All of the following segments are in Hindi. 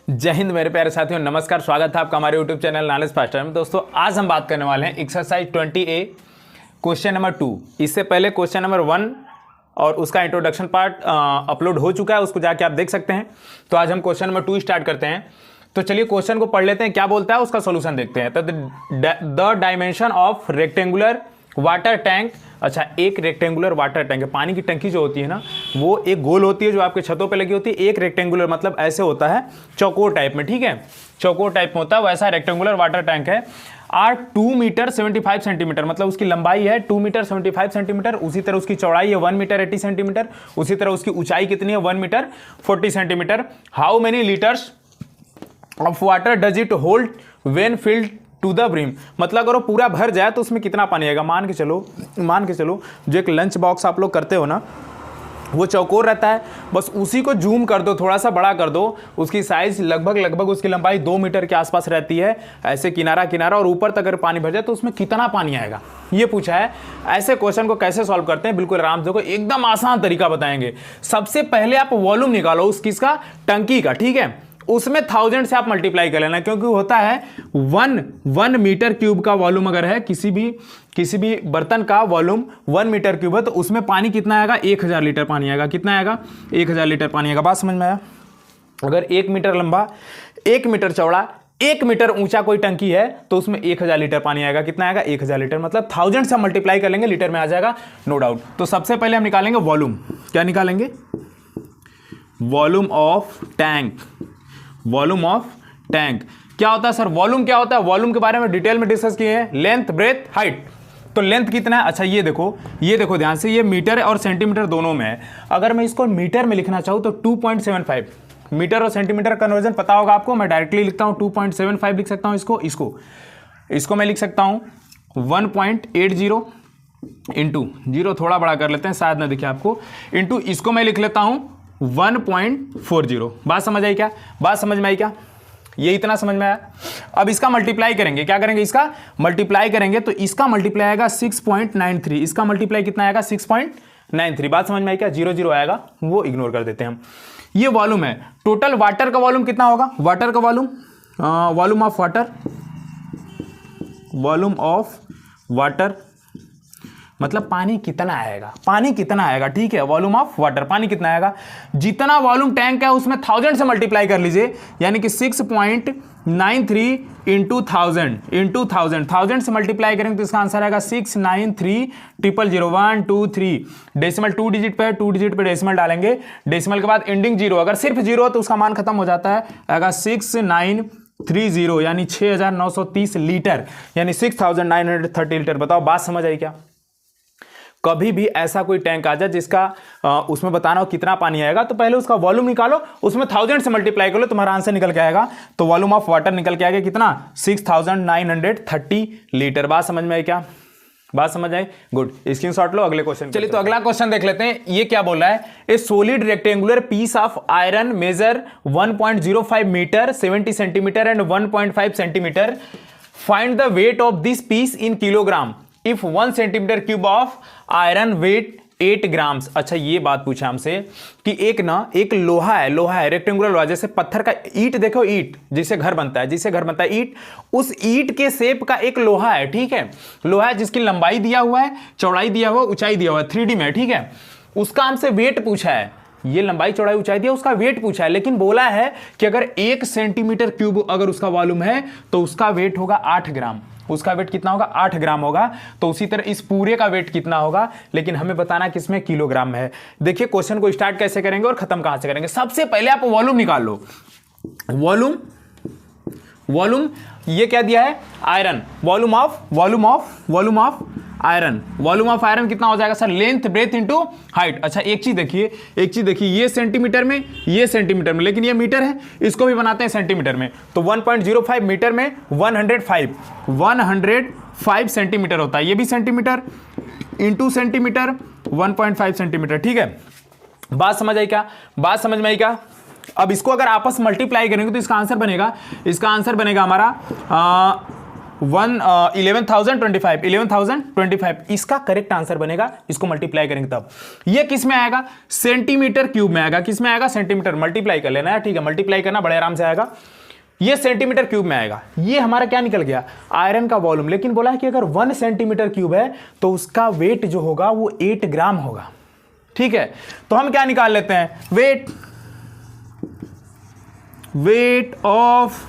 जय हिंद मेरे प्यारे साथियों, नमस्कार। स्वागत है आपका हमारे यूट्यूब चैनल नॉलेज फास्टर में। दोस्तों आज हम बात करने वाले हैं एक्सरसाइज 20A क्वेश्चन नंबर 2। इससे पहले क्वेश्चन नंबर 1 और उसका इंट्रोडक्शन पार्ट अपलोड हो चुका है, उसको जाके आप देख सकते हैं। तो आज हम क्वेश्चन नंबर 2 स्टार्ट करते हैं। तो चलिए क्वेश्चन को पढ़ लेते हैं, क्या बोलता है उसका सोल्यूशन देखते हैं। तो the dimension of rectangular water tank, अच्छा एक रेक्टेंगुलर वाटर टैंक है। पानी की टंकी जो होती है ना, वो एक गोल होती है जो आपके छतों पे लगी होती है। एक रेक्टेंगुलर मतलब ऐसे होता है चौकोर टाइप में, ठीक है, चौकोर टाइप में होता है, वैसा रेक्टेंगुलर वाटर टैंक है। आर 2 मीटर 75 सेंटीमीटर, मतलब उसकी लंबाई है 2 मीटर 75 सेंटीमीटर। उसी तरह उसकी चौड़ाई है 1 मीटर 80 सेंटीमीटर। उसी तरह उसकी ऊंचाई कितनी है 1 metre 40 centimetre. How many litres of water does it hold when filled to the brim, मतलब अगर वो पूरा भर जाए तो उसमें कितना पानी आएगा। मान के चलो जो एक लंच बॉक्स आप लोग करते हो ना, वो चौकोर रहता है, बस उसी को जूम कर दो, थोड़ा सा बड़ा कर दो। उसकी साइज लगभग उसकी लंबाई 2 मीटर के आसपास रहती है, ऐसे किनारा किनारा, और ऊपर तक अगर पानी भर जाए तो उसमें कितना पानी आएगा, ये पूछा है। ऐसे क्वेश्चन को कैसे सॉल्व करते हैं, बिल्कुल आराम से, देखो एकदम आसान तरीका बताएंगे। सबसे पहले आप वॉल्यूम निकालो उस किसका, टंकी का, ठीक है। उसमें 1000 से आप मल्टीप्लाई कर लेना, क्योंकि होता है 1 मीटर क्यूब का वॉल्यूम अगर है किसी भी बर्तन का वॉल्यूम 1 मीटर क्यूब है, तो उसमें पानी कितना आएगा, 1000 लीटर पानी आएगा। कितना आएगा, 1000 लीटर पानी आएगा। बात समझ में आया। अगर 1 मीटर लंबा, 1 मीटर चौड़ा, 1 मीटर ऊंचा कोई टंकी है तो उसमें 1000 लीटर पानी आएगा। कितना आएगा, 1000 लीटर, मतलब 1000 से मल्टीप्लाई कर लेंगे, लीटर में आ जाएगा, नो डाउट। तो सबसे पहले हम निकालेंगे वॉल्यूम। क्या निकालेंगे, volume of tank. Volume of tank क्या होता है सर, वॉल्यूम क्या होता है, वॉल्यूम के बारे में डिटेल में डिस्कस किए हैं, लेंथ ब्रेथ हाइट। तो लेंथ कितना है, अच्छा ये देखो ध्यान से, ये मीटर और सेंटीमीटर दोनों में है। अगर मैं इसको मीटर में लिखना चाहूँ तो 2.75, मीटर और सेंटीमीटर कन्वर्जन पता होगा आपको। मैं डायरेक्टली लिखता हूँ 2.75 लिख सकता हूँ। इसको मैं लिख सकता हूँ 1.80 इंटू, जीरो थोड़ा बड़ा कर लेते हैं शायद ना दिखे आपको, इंटू इसको मैं लिख लेता हूँ 1.40। बात समझ आई क्या, बात समझ में आई क्या, ये इतना समझ में आया। अब इसका मल्टीप्लाई करेंगे, क्या करेंगे, इसका मल्टीप्लाई करेंगे, तो इसका मल्टीप्लाई आएगा 6.93, इसका मल्टीप्लाई कितना आएगा 6.93। बात समझ में आई क्या, 0 आएगा, वो इग्नोर कर देते हैं हम। ये वॉल्यूम है। टोटल वाटर का वॉल्यूम कितना होगा, वाटर का volume, volume of water, volume of water मतलब पानी कितना आएगा, पानी कितना आएगा, ठीक है। वॉल्यूम ऑफ वाटर, पानी कितना आएगा, जितना वॉल्यूम टैंक है उसमें 1000 से मल्टीप्लाई कर लीजिए, यानी कि 6.93 इंटू 1000 से मल्टीप्लाई करेंगे तो इसका आंसर आएगा 693,000 1 2 3। डेसिमल 2 डिजिट पे, 2 डिजिट पे डेसिमल डालेंगे, डेसिमल के बाद एंडिंग 0, अगर सिर्फ 0 हो तो उसका मान खत्म हो जाता है, आएगा 6930, यानी 6930 लीटर, यानी 6930 लीटर। बताओ बात समझ आई क्या। कभी भी ऐसा कोई टैंक आ जाए जिसका उसमें बताना हो कितना पानी आएगा, तो पहले उसका वॉल्यूम निकालो, उसमें 1000 से मल्टीप्लाई कर लो, तुम्हारा आंसर निकल के आएगा। तो वॉल्यूम ऑफ वाटर निकल के आएगा कितना, 6930 लीटर। बात समझ में आई क्या, बात समझ आई, गुड, स्क्रीनशॉट लो। अगले क्वेश्चन, चलिए तो अगला क्वेश्चन देख लेते हैं। ये क्या बोल रहा है, a solid rectangular piece of iron measure 1.05 metre 70 centimetre and 1.5 centimetre. Find the weight of this piece in kilogram if 1 centimetre cube of iron weight 8 grams. अच्छा ये बात पूछा हमसे कि एक लोहा है रेक्टेंगुलर लोहा, जैसे पत्थर का ईंट, देखो ईंट जिससे घर बनता है, ईंट, उस ईंट के शेप का एक लोहा है, ठीक है। लोहा है जिसकी लंबाई दिया हुआ है, चौड़ाई दिया हुआ है, ऊंचाई दिया हुआ है, 3D में, ठीक है। उसका हमसे वेट पूछा है, ये लंबाई चौड़ाई ऊंचाई दिया, उसका वेट पूछा है, लेकिन बोला है कि अगर 1 सेंटीमीटर क्यूब अगर उसका वॉल्यूम है तो उसका वेट होगा 8 ग्राम। उसका वेट कितना होगा, 8 ग्राम होगा। तो उसी तरह इस पूरे का वेट कितना होगा, लेकिन हमें बताना किसमें, किलोग्राम में है। देखिए क्वेश्चन को स्टार्ट कैसे करेंगे और खत्म कहां से करेंगे। सबसे पहले आप वॉल्यूम निकाल लो। वॉल्यूम ये क्या दिया है, iron, volume of iron, volume of iron कितना हो जाएगा sir, length breadth into height. अच्छा एक चीज देखिए, ये सेंटीमीटर में, ये सेंटीमीटर में, लेकिन ये मीटर है, इसको भी बनाते हैं सेंटीमीटर में। तो 1.05 मीटर में 105 सेंटीमीटर होता है, ये भी सेंटीमीटर इंटू सेंटीमीटर 1.5 सेंटीमीटर, ठीक है। बात समझ आई क्या, बात समझ में आई क्या। अब इसको अगर आपस मल्टीप्लाई करेंगे तो इसका आंसर बनेगा हमारा 11,025 इसका करेक्ट आंसर बनेगा। इसको मल्टीप्लाई करेंगे तब ये किस में आएगा, सेंटीमीटर क्यूब में आएगा। किस में आएगा, सेंटीमीटर। मल्टीप्लाई कर लेना है, ठीक है, मल्टीप्लाई करना बड़े आराम से आएगा। ये सेंटीमीटर क्यूब में आएगा। ये हमारा क्या निकल गया, आयरन का वॉल्यूम। लेकिन बोला है कि अगर 1 सेंटीमीटर क्यूब है तो उसका वेट जो होगा वो 8 ग्राम होगा, ठीक है। तो हम क्या निकाल लेते हैं, weight of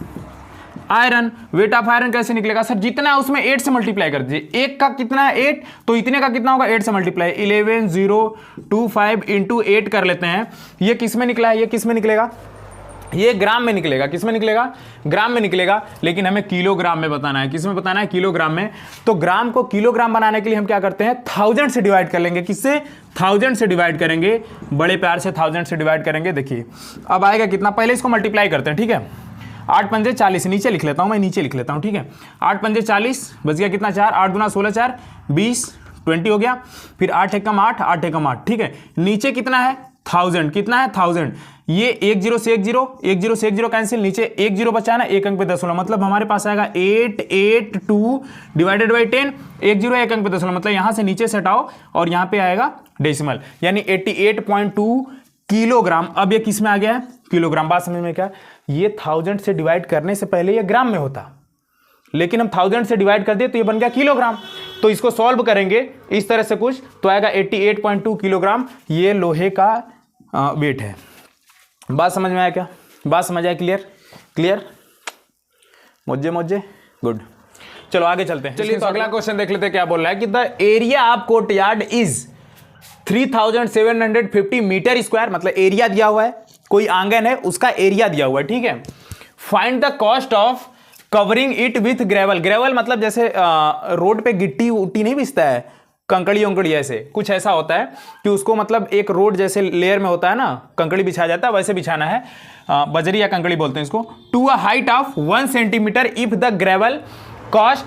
iron. Weight of iron कैसे निकलेगा सर, जितना है उसमें 8 से मल्टीप्लाई कर दीजिए। एक का कितना है 8, तो इतने का कितना होगा 8 से मल्टीप्लाई। 11025 इंटू 8 कर लेते हैं। ये किस में निकला है, ये किस में निकलेगा, ये ग्राम में निकलेगा। किस में निकलेगा, ग्राम में निकलेगा। लेकिन हमें किलोग्राम में बताना है। किस में बताना है, किलोग्राम में। तो ग्राम को किलोग्राम बनाने के लिए हम क्या करते हैं, 1000 से डिवाइड कर लेंगे। किससे, 1000 से डिवाइड करेंगे, बड़े प्यार से 1000 से डिवाइड करेंगे। देखिए अब आएगा कितना, पहले इसको मल्टीप्लाई करते हैं, ठीक है। 8 पंजे 40, नीचे लिख लेता हूं मैं, नीचे लिख लेता हूं, ठीक है। 8 पंजे 40, बच गया कितना 4, 8 गुना 16 4 20 20 हो गया। फिर 8 एकम 8, 8 एकम 8, ठीक है। नीचे कितना है 1000, कितना है 1000। ये 1 0 से 1 0, 1 0 से 1 0 कैंसिल, नीचे 1 0 बचा ना, एक अंक पे दशमलव, मतलब हमारे पास आएगा 882 डिवाइडेड बाई 10। 1 0 एक अंक पे दशमलव, मतलब यहां से नीचे से हटाओ और यहां पे आएगा डेसिमल, यानी 88.2 किलोग्राम। अब ये किस में आ गया है, किलोग्राम। बात समझ में क्या, ये 1000 से डिवाइड करने से पहले ये ग्राम में होता, लेकिन हम 1000 से डिवाइड कर दिए तो ये बन गया किलोग्राम। तो इसको सॉल्व करेंगे इस तरह से कुछ, तो आएगा 88.2 किलोग्राम। ये लोहे का वेट है। बात समझ में आया क्या, बात समझ आया, क्लियर क्लियर, मुझे गुड। चलो आगे चलते हैं। चलिए तो अगला क्वेश्चन देख लेते हैं क्या बोल रहा है कि the area of courtyard is 3750 metre square, मतलब एरिया दिया हुआ है, कोई आंगन है उसका एरिया दिया हुआ है, ठीक है। Find the cost of covering it with gravel. Gravel मतलब जैसे रोड पे गिट्टी उट्टी नहीं बिछता है, कंकड़ी उंकड़ी, ऐसे कुछ ऐसा होता है कि उसको मतलब एक रोड जैसे लेयर में होता है ना, कंकड़ी बिछाया जाता है, वैसे बिछाना है। बजरी या कंकड़ी बोलते हैं इसको। To a height of 1 centimetre if the gravel cost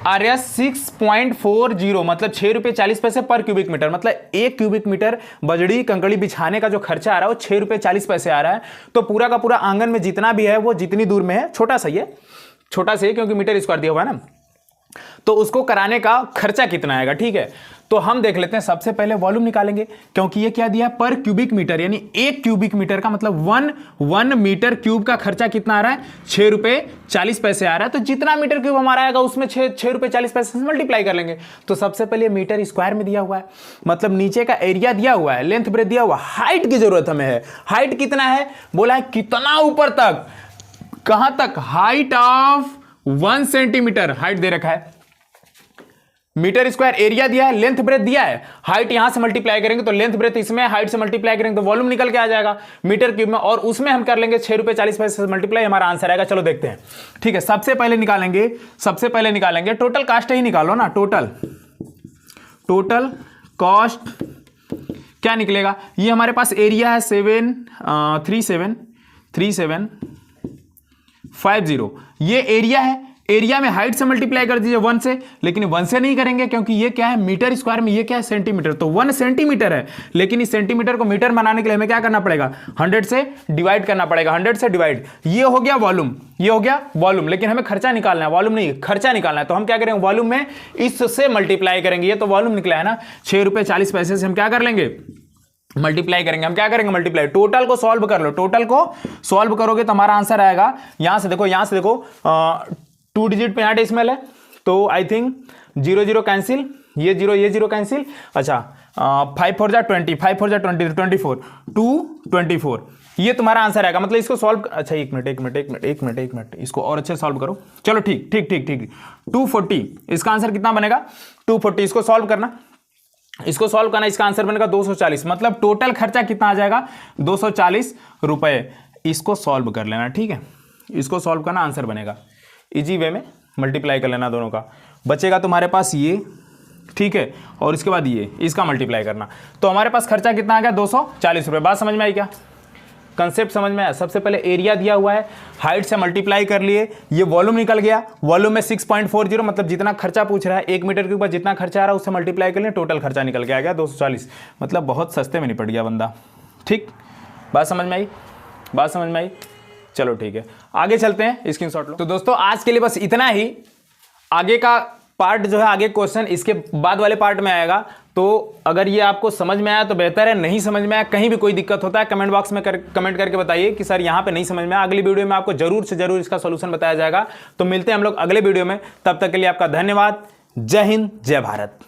RS 6.40, मतलब 6 रुपये 40 पैसे पर क्यूबिक मीटर, मतलब 1 क्यूबिक मीटर बजड़ी कंकड़ी बिछाने का जो खर्चा आ रहा है वो 6 रुपये 40 पैसे आ रहा है। तो पूरा का पूरा आंगन में जितना भी है वो जितनी दूर में है, छोटा सा ही है, छोटा सा ही क्योंकि मीटर स्क्वायर दिया हुआ है ना, तो उसको कराने का खर्चा कितना आएगा, ठीक है। तो हम देख लेते हैं, सबसे पहले वॉल्यूम निकालेंगे, क्योंकि ये क्या दिया है, पर क्यूबिक मीटर, यानी 1 क्यूबिक मीटर का मतलब 1 मीटर क्यूब का खर्चा कितना आ रहा है, 6 रुपये 40 पैसे आ रहा है। तो जितना मीटर क्यूब हमारा आएगा उसमें 6 रुपये 40 पैसे से मल्टीप्लाई कर लेंगे। तो सबसे पहले मीटर स्क्वायर में दिया हुआ है, मतलब नीचे का एरिया दिया हुआ है, लेंथ ब्रेथ दिया हुआ, हाइट की जरूरत हमें है। हाइट कितना है, बोला है कितना ऊपर तक, कहां तक, हाइट ऑफ 1 सेंटीमीटर हाइट दे रखा है, मीटर स्क्वायर एरिया दिया है, लेंथ ब्रेथ दिया है, हाइट यहां से मल्टीप्लाई करेंगे तो लेंथ ब्रेथ इसमें, हाइट से मल्टीप्लाई करेंगे तो वॉल्यूम निकल के आ जाएगा मीटर क्यूब में, और उसमें हम कर लेंगे 6 रुपये 40 पैसे से मल्टीप्लाई, हमारा आंसर आएगा। चलो देखते हैं, ठीक है। सबसे पहले निकालेंगे टोटल कास्ट ही निकालो ना, टोटल कॉस्ट क्या निकलेगा, ये हमारे पास एरिया है 3750, ये एरिया है। एरिया में हाइट से मल्टीप्लाई कर दीजिए 1 से, लेकिन 1 से नहीं करेंगे क्योंकि ये क्या है, मीटर स्क्वायर में, ये क्या है, सेंटीमीटर, तो 1 सेंटीमीटर है। लेकिन इस सेंटीमीटर को मीटर बनाने के लिए हमें क्या करना पड़ेगा, 100 से डिवाइड करना पड़ेगा, 100 से डिवाइड। ये हो गया वॉल्यूम, ये हो गया वॉल्यूम, लेकिन हमें खर्चा निकालना है, वॉल्यूम नहीं, खर्चा निकालना है। तो हम क्या करेंगे, वॉल्यूम में इससे मल्टीप्लाई करेंगे। ये तो वॉल्यूम निकला है ना, 6 रुपये 40 पैसे से हम क्या कर लेंगे, मल्टीप्लाई करेंगे। हम क्या करेंगे, मल्टीप्लाई। टोटल को सॉल्व कर लो, टोटल को सॉल्व करोगे तो हमारा आंसर आएगा, यहां से देखो 2 डिजिट पे यहाँ डेसिमल है, तो आई थिंक 0 0 कैंसिल, ये 0 कैंसिल। अच्छा 5 4 जा 20, 5 4 जा 20, 24, 224, ये तुम्हारा आंसर आएगा। मतलब इसको सॉल्व, अच्छा एक मिनट, इसको और अच्छे सॉल्व करो। चलो ठीक 240, इसका आंसर कितना बनेगा, 240। इसको सॉल्व करना, इसका आंसर बनेगा 240, मतलब टोटल खर्चा कितना आ जाएगा, 240 रुपए। इसको सॉल्व कर लेना, ठीक है, इसको सॉल्व करना, आंसर बनेगा इजी वे में, मल्टीप्लाई कर लेना दोनों का, बचेगा तुम्हारे पास ये, ठीक है, और इसके बाद ये, इसका मल्टीप्लाई करना। तो हमारे पास खर्चा कितना आ गया, 240 रुपये। बात समझ में आई क्या, कंसेप्ट समझ में आया। सबसे पहले एरिया दिया हुआ है, हाइट से मल्टीप्लाई कर लिए, ये वॉल्यूम निकल गया, वॉल्यूम में 6.40, मतलब जितना खर्चा पूछ रहा है 1 मीटर के ऊपर जितना खर्चा आ रहा है उससे मल्टीप्लाई कर लिए, टोटल खर्चा निकल के आ गया 240, मतलब बहुत सस्ते में निपट गया बंदा। ठीक, बात समझ में आई, चलो ठीक है, आगे चलते हैं, स्क्रीनशॉट लो। तो दोस्तों आज के लिए बस इतना ही। आगे का पार्ट जो है, आगे क्वेश्चन इसके बाद वाले पार्ट में आएगा। तो अगर ये आपको समझ में आया तो बेहतर है, नहीं समझ में आया, कहीं भी कोई दिक्कत होता है कमेंट बॉक्स में कमेंट करके बताइए कि सर यहाँ पे नहीं समझ में आया। अगली वीडियो में आपको जरूर से जरूर इसका सॉल्यूशन बताया जाएगा। तो मिलते हैं हम लोग अगले वीडियो में, तब तक के लिए आपका धन्यवाद। जय हिंद, जय भारत।